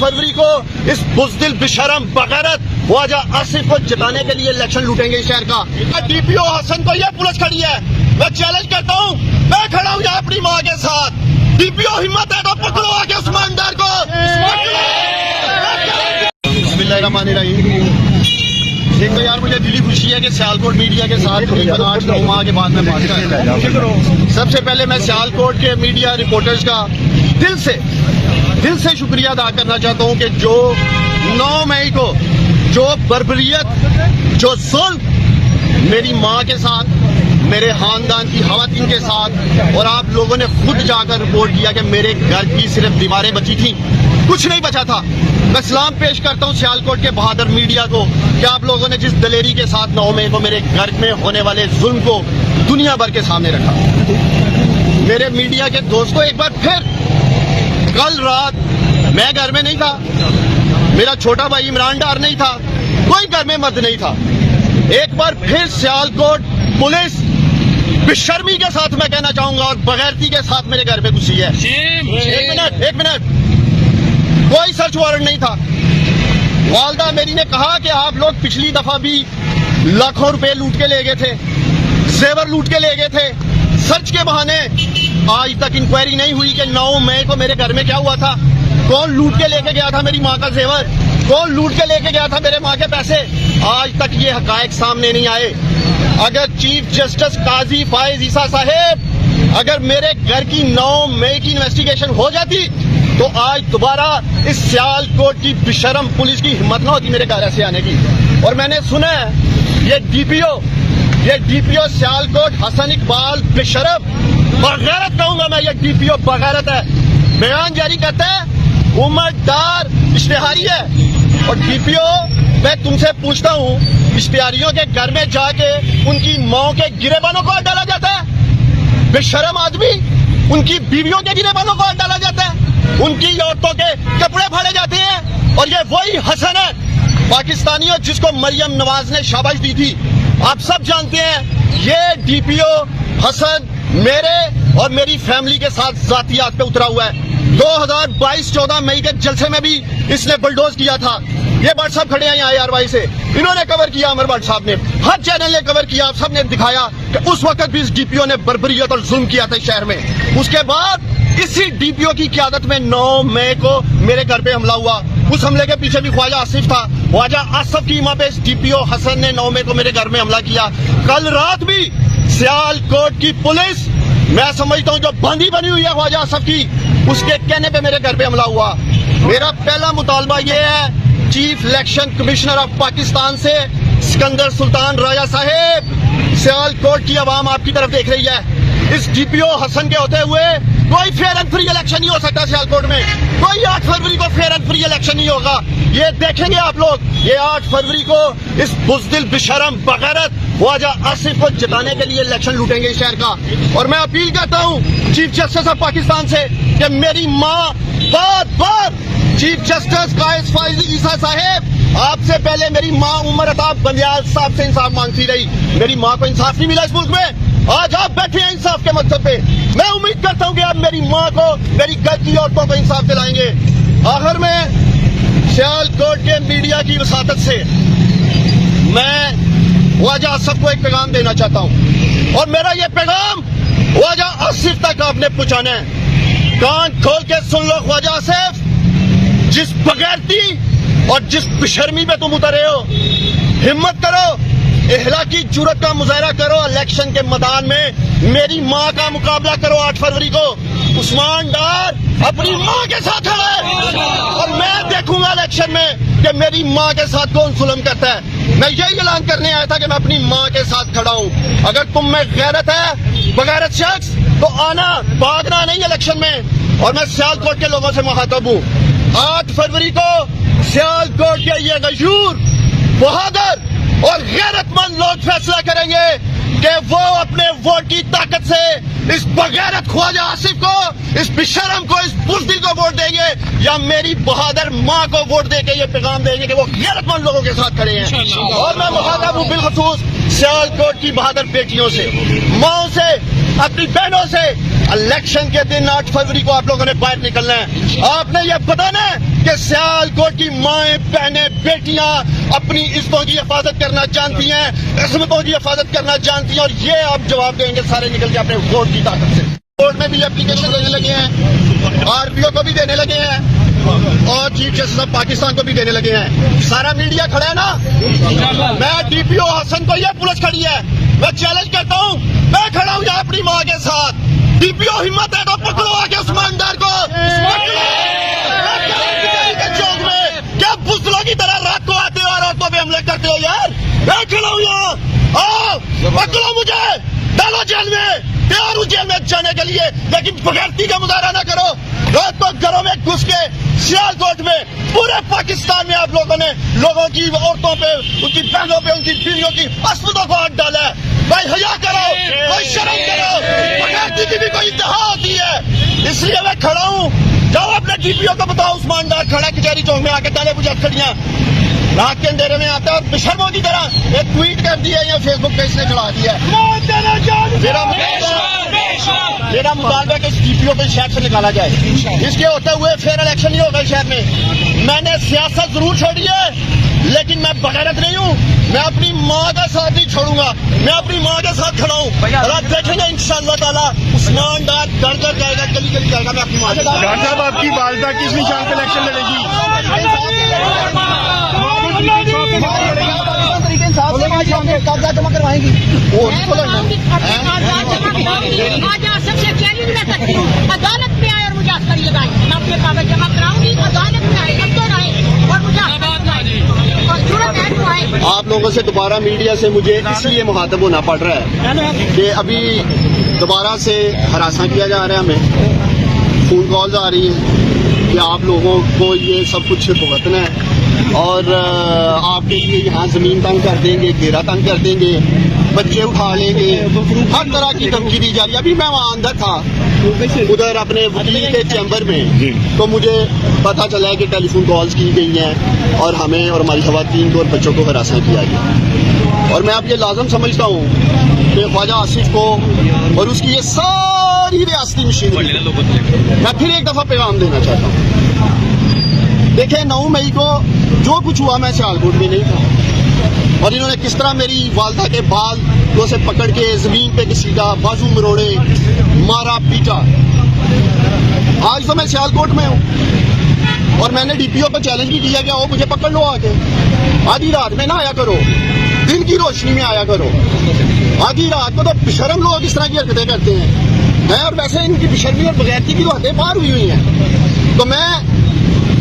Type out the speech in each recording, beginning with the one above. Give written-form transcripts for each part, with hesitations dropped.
फरवरी को इस बुज़दिल बेशरम बगैरत ख्वाजा आसिफ को जिताने के लिए इलेक्शन लूटेंगे इस शहर का। डीपीओ हसन को ये पुलिस खड़ी है, मैं चैलेंज करता हूँ, मैं खड़ा हूँ यहाँ अपनी माँ के साथ। डीपीओ हिम्मत है तो पकड़ो आके उस्मान डार को। बिस्मिल्लाहिर्रहमानिर्रहीम। एक तो यार मुझे दिली खुशी है कि सियालकोट मीडिया के साथ तकरीबन 8-9 माह के बाद में बात कर रहा हूँ। सबसे पहले मैं सियालकोट के मीडिया रिपोर्टर्स का दिल से शुक्रिया अदा करना चाहता हूँ कि जो 9 मई को जो बर्बरियत, जो जुल्म मेरी माँ के साथ, मेरे खानदान की खवातीन के साथ, और आप लोगों ने खुद जाकर रिपोर्ट किया कि मेरे घर की सिर्फ दीवारें बची थी, कुछ नहीं बचा था। मैं सलाम पेश करता हूँ सियालकोट के बहादुर मीडिया को कि आप लोगों ने जिस दलेरी के साथ 9 मई को मेरे घर में होने वाले जुल्म को दुनिया भर के सामने रखा। मेरे मीडिया के दोस्तों, एक बार फिर कल रात मैं घर में नहीं था, मेरा छोटा भाई इमरान डार नहीं था, कोई घर में मर्द नहीं था। एक बार फिर सियालकोट पुलिस बेशर्मी के साथ मैं कहना चाहूंगा और बगैरती के साथ मेरे घर में घुसी है। एक मिनट, कोई सर्च वारंट नहीं था। वालदा मेरी ने कहा कि आप लोग पिछली दफा भी लाखों रुपए लूट के ले गए थे, जेवर लूट के ले गए थे। सर्च के बहाने आज तक इंक्वायरी नहीं हुई कि 9 मई को मेरे घर में क्या हुआ था, कौन लूट के लेके गया था मेरी माँ का जेवर, कौन लूट के लेके गया था मेरे माँ के पैसे। आज तक ये हकायक सामने नहीं आए। अगर चीफ जस्टिस काजी फायज ईसा साहेब अगर मेरे घर की 9 मई की इन्वेस्टिगेशन हो जाती तो आज दोबारा इस सियालकोट की बेशरम पुलिस की हिम्मत न होती मेरे घर ऐसे आने की। और मैंने सुना है ये डीपीओ सियालकोट हसन इकबाल बेशरम बगैरत कहूंगा मैं, ये डीपीओ बगैरत है। बयान जारी करता है, उमर डार इश्तेहारी है। और डीपीओ मैं तुमसे पूछता हूँ, इश्तेहारियों के घर में जाके उनकी माओ के गिरेबानों को डाला जाता है? बेशरम आदमी, उनकी बीवियों के गिरेबानों को डाला जाता है, उनकी औरतों के कपड़े फाड़े जाते हैं। और ये वही हसन है पाकिस्तानियों जिसको मरियम नवाज ने शाबाश दी थी। आप सब जानते हैं ये डीपीओ हसन मेरे और मेरी फैमिली के साथ जातियात पे उतरा हुआ है। 2022-14 मई के जलसे में भी इसने बुलडोज किया था। ये भट्ट साहब खड़े हैं यहाँ IRY से, इन्होंने कवर किया, अमर भट्ट साहब ने, हर चैनल ने कवर किया, सब ने दिखाया कि उस वक्त भी इस डीपीओ ने बर्बरियत और जुल्म किया था शहर में। उसके बाद इसी डीपीओ की क़यादत में 9 मई को मेरे घर पे हमला हुआ। उस हमले के पीछे भी ख्वाजा आसिफ था। ख्वाजा आसिफ की मां पे इस डीपीओ हसन ने 9 मई को मेरे घर में हमला किया। कल रात भी सियालकोट की पुलिस, मैं समझता हूँ जो बंदी बनी हुई है ख्वाजा आसिफ की, उसके कहने पे मेरे घर पे हमला हुआ। मेरा पहला मुतालबा ये है, chief election commissioner of Pakistan से सिकंदर सुल्तान राजा साहेब, सियालकोट की आवाम आपकी तरफ देख रही है। इस डीपीओ हसन के होते हुए कोई फेयर एंड फ्री इलेक्शन नहीं हो सकता सियालकोट में। कोई 8 फरवरी को फेयर एंड फ्री इलेक्शन नहीं होगा। ये देखेंगे आप लोग, ये 8 फरवरी को इस बुज़दिल बेशरम बगैरत ख्वाजा आसिफ को जिताने के लिए इलेक्शन लूटेंगे इस शहर का। और मैं अपील करता हूँ चीफ जस्टिस ऑफ पाकिस्तान से कि मेरी माँ बार चीफ जस्टिस कायस फायज ईसा साहेब, आपसे पहले मेरी माँ उमर अताब बंदियाल साहब से इंसाफ मांगती रही। मेरी माँ को इंसाफ नहीं मिला इस मुल्क में। आज आप बैठे हैं इंसाफ के मकसद पे। मैं उम्मीद करता हूँ कि आप मेरी माँ को, मेरी घर की औरतों को इंसाफ दिलाएंगे। आखिर में सियालकोट के मीडिया की वसातत से मैं ख्वाजा आसिफ को एक पैगाम देना चाहता हूँ, और मेरा ये पैगाम ख्वाजा आसिफ तक आपने पहुंचाना है। कान खोल के सुन लो ख्वाजा आसिफ, जिस बगैरती और जिस बेशर्मी पे तुम उतरे हो, हिम्मत करो, इहलाकी जुर्रत का मुजाहरा करो, इलेक्शन के मैदान में मेरी माँ का मुकाबला करो। 8 फरवरी को उस्मान डार अपनी माँ के साथ खड़ा है और मैं देखूंगा इलेक्शन में कि मेरी माँ के साथ कौन जुल्म करता है। मैं यही ऐलान करने आया था कि मैं अपनी माँ के साथ खड़ा हूँ। अगर तुम में गैरत है, बगैरत शख्स, तो आना, भागना नहीं इलेक्शन में। और मैं सियालकोट के लोगों से मुखातब हूँ, 8 फरवरी को सियालकोट के ये गयूर, बहादुर और गैरतमंद लोग फैसला करेंगे कि वो अपने वोट की ताकत से इस बगैरत ख्वाजा आसिफ को, इस बेशरम को, इस बुज़दिल को वोट देंगे, या मेरी बहादुर माँ को वोट देके ये पैगाम देंगे कि वो गैरतमंद लोगों के साथ खड़े हैं। और मैं मुखातब हूँ बिलखसूस सियालकोट की बहादुर बेटियों से, माओ से, اپنی بہنوں سے الیکشن کے دن 8 فروری کو آپ لوگوں نے باہر نکلنا ہے. آپ نے یہ بتانا ہے کہ سیالکوٹ کی مائیں بہنیں بیٹیاں اپنی عزتوں کی حفاظت کرنا جانتی ہیں, عصمتوں کی حفاظت کرنا جانتی ہیں, اور یہ آپ جواب دیں گے سارے نکل کے اپنے ووٹ کی طاقت سے. کورٹ میں بھی اپلیکیشن دینے لگے ہیں, RPO کو بھی دینے لگے ہیں, اور چیف جسٹس آف پاکستان کو بھی دینے لگے ہیں. سارا میڈیا کھڑا ہے نا. میں DPO حسن کو, یہ پولیس کھڑی ہے, میں چیلنج کرتا ہوں, میں کھڑا ہوں یہاں اپنی ماں کے ساتھ. DPO ہمت ہے تو پکڑو آ کے عثمان ڈار کو, چوک میں کیا بزدلوں کی طرح رات کو آتے ہو اور عورتوں پہ حملے کرتے ہو یار. میں کھڑا ہوں یہاں, آؤ پکڑو مجھے, ڈالو جیل میں, تیار ہوں جیل میں جانے کے لیے, لیکن بغیرتی کا مظاہرہ نہ کرو. رات کو گھروں میں گھس کے سیالکوٹ میں پورے پاکستان میں آپ لوگوں نے لوگوں کی عورتوں پہ, ان کی بہنوں پہ, ان کی بیویوں کی عصمتوں کو ہاتھ ڈالا ہے. بھائی حیا کرو, کوئی شرم کرو, بغیرتی کی بھی کوئی انتہا ہوتی ہے. اس لیے میں کھڑا ہوں. جاؤ اپنے DPO کو بتاؤ عثمان ڈار کھڑا کچہری چوک میں آ کے ڈالے مجھے کھڑیاں رات کے اندھیرے میں آتا ہے اور بشرموں کی طرح ایک ٹویٹ کر دیا یا فیس بک پہ اس نے چڑھا دیا. میرا مطالبہ ہے کہ اس DPO کو شہر سے نکالا جائے. اس کے ہوتے ہوئے پھر الیکشن نہیں ہوگا شہر میں. میں نے سیاست ضرور چھوڑی ہے, لیکن میں بغیرت نہیں ہوں. میں اپنی ماں کا ساتھ نہیں چھوڑوں گا, میں اپنی ماں کے ساتھ کھڑا ہوں. اور آپ دیکھیں گے انشاءاللہ تعالیٰ عثمان ڈار ڈر کر جائے گا, گلی گلی جائے گا. میں اپنی ماں کے ساتھ. ڈاکٹر صاحب آپ کی والدہ کس نشان پہ الیکشن لڑے گی؟ کاغذات جمع کروائیں گی. عدالت میں آئے اور مجھے عسکری لگائیں. میں اپنے کاغذ جمع کراؤں گی, عدالت میں آئے, اب تو آئے اور مجھے آپ لوگوں سے دوبارہ میڈیا سے مجھے اس لیے مخاطب ہونا پڑ رہا ہے کہ ابھی دوبارہ سے ہراساں کیا جا رہا ہے. ہمیں فون کالز آ رہی ہیں کہ آپ لوگوں کو یہ سب کچھ بھگتنا ہے اور آپ کے لیے یہاں زمین تنگ کر دیں گے, گھیرا تنگ کر دیں گے, بچے اٹھا لیں گے, ہر طرح کی دھمکی دی جا رہی ہے. ابھی میں وہاں اندر تھا ادھر اپنے وکیل کے چیمبر میں, تو مجھے پتا چلا ہے کہ ٹیلی فون کالز کی گئی ہیں اور ہمیں اور ہماری خواتین کو اور بچوں کو ہراساں کیا گیا. اور میں اب یہ لازم سمجھتا ہوں کہ خواجہ آصف کو اور اس کی یہ ساری ریاستی مشینری, میں پھر ایک دفعہ پیغام دینا چاہتا ہوں. دیکھیں 9 مئی کو جو کچھ ہوا میں سیالکوٹ میں نہیں تھا, اور انہوں نے کس طرح میری والدہ کے بال کو سے پکڑ کے زمین پہ گھسیٹا, بازو مروڑے, مارا پیٹا. آج تو میں سیالکوٹ میں ہوں اور میں نے DPO کو چیلنج بھی کیا کہ آؤ مجھے پکڑ لو آ کے. آدھی رات میں نہ آیا کرو, دن کی روشنی میں آیا کرو. آدھی رات کو تو بشرم لوگ اس طرح کی حرکتیں کرتے ہیں, اور ویسے ان کی بشرمی اور بغیرتی کی تو حدیں پار ہوئی ہیں. تو میں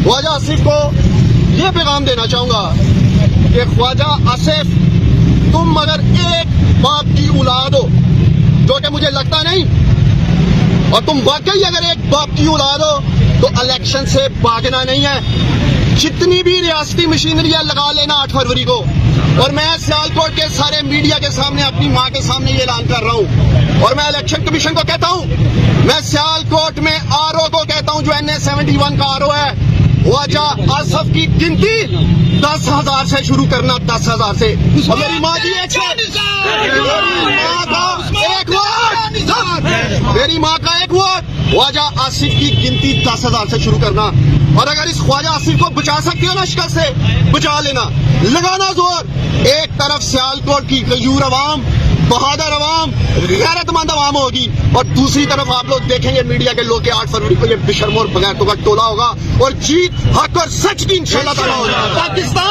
خواجہ آصف کو یہ پیغام دینا چاہوں گا کہ خواجہ آصف, تم اگر ایک باپ کی اولاد ہو, جو کہ مجھے لگتا نہیں, اور تم واقعی اگر ایک باپ کی اولاد ہو تو الیکشن سے بھاگنا نہیں ہے. جتنی بھی ریاستی مشینریاں لگا لینا 8 فروری کو. اور میں سیالکوٹ کے سارے میڈیا کے سامنے اپنی ماں کے سامنے یہ اعلان کر رہا ہوں, اور میں الیکشن کمیشن کو کہتا ہوں, میں سیالکوٹ میں RO کو کہتا ہوں جو NA71 کا RO ہے, خواجہ آصف کی گنتی 10,000 سے شروع کرنا, 10,000 سے. اور میری ماں کی میری ماں کا ایک ووٹ, خواجہ آصف کی گنتی 10,000 سے شروع کرنا. اور اگر اس خواجہ آصف کو بچا سکتے ہو نا شکست سے, بچا لینا, لگانا زور. ایک طرف سیالکوٹ کی غیور عوام, بہادر عوام, غیرت مند عوام ہوگی, اور دوسری طرف آپ لوگ دیکھیں گے میڈیا کے لوگ کہ 8 فروری کو یہ بشرم اور بغیرتوں کا ٹولہ ہوگا, اور جیت حق اور سچ کی انشاءاللہ تعالیٰ ہوگی. پاکستان